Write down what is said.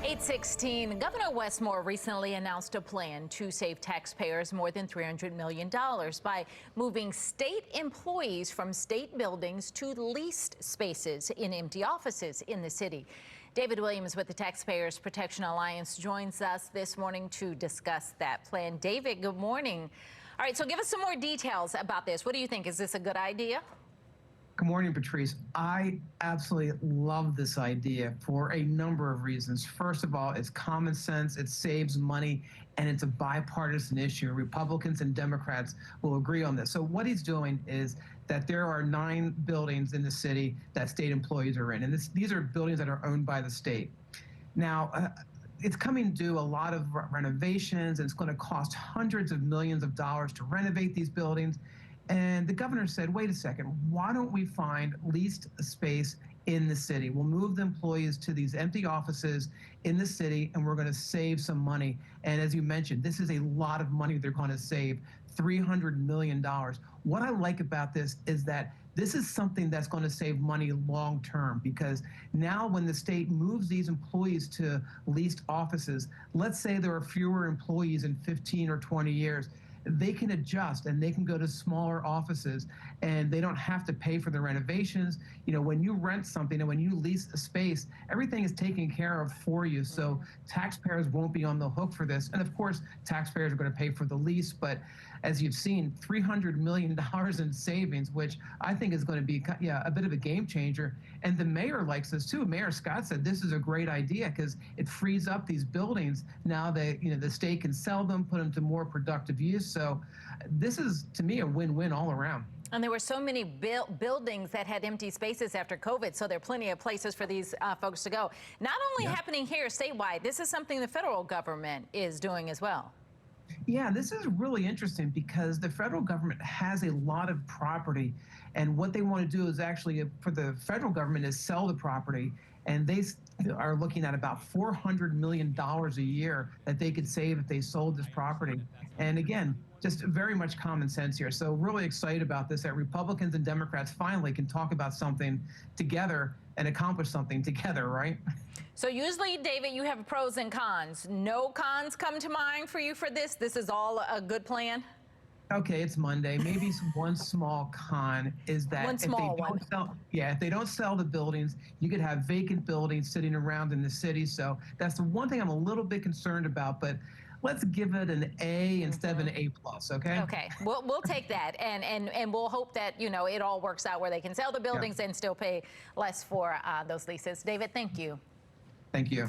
8:16. Governor Wes Moore recently announced a plan to save taxpayers more than $300 million by moving state employees from state buildings to leased spaces in empty offices in the city. David Williams with the Taxpayers Protection Alliance joins us this morning to discuss that plan. David, good morning. All right, so give us some more details about this. What do you think? Is this a good idea? Good morning, Patrice. I absolutely love this idea for a number of reasons. First of all, it's common sense, it saves money, and it's a bipartisan issue. Republicans and Democrats will agree on this. So what he's doing is that there are 9 buildings in the city that state employees are in, and these are buildings that are owned by the state. Now, it's coming due a lot of renovations, and it's going to cost hundreds of millions of dollars to renovate these buildings. And the governor said, wait a second, why don't we find leased space in the city? We'll move the employees to these empty offices in the city, and we're going to save some money. And as you mentioned, this is a lot of money they're going to save, $300 million. What I like about this is that this is something that's going to save money long term, because now when the state moves these employees to leased offices, let's say there are fewer employees in 15 or 20 years, they can adjust and they can go to smaller offices and they don't have to pay for the renovations. You know, when you rent something and when you lease a space, everything is taken care of for you. So taxpayers won't be on the hook for this. And of course, taxpayers are going to pay for the lease. But as you've seen, $300 million in savings, which I think is going to be a bit of a game changer. And the mayor likes this too. Mayor Scott said this is a great idea because it frees up these buildings. Now that the state can sell them, put them to more productive use. So this is, to me, a win-win all around. And there were so many buildings that had empty spaces after COVID, so there are plenty of places for these folks to go. Not only happening here statewide, this is something the federal government is doing as well. Yeah, this is really interesting because the federal government has a lot of property, and what they want to do is actually, for the federal government, is sell the property, and they are looking at about $400 million a year that they could save if they sold this property. And again, just very much common sense here. So really excited about this, that Republicans and Democrats finally can talk about something together and accomplish something together, right? So usually, David, you have pros and cons. No cons come to mind for you for this? This is all a good plan? Okay, it's Monday. Maybe one small con is that if they don't sell the buildings, you could have vacant buildings sitting around in the city. So that's the one thing I'm a little bit concerned about, but let's give it an A instead of an A+, okay? Okay, we'll take that, and we'll hope that, it all works out where they can sell the buildings and still pay less for those leases. David, thank you. Thank you.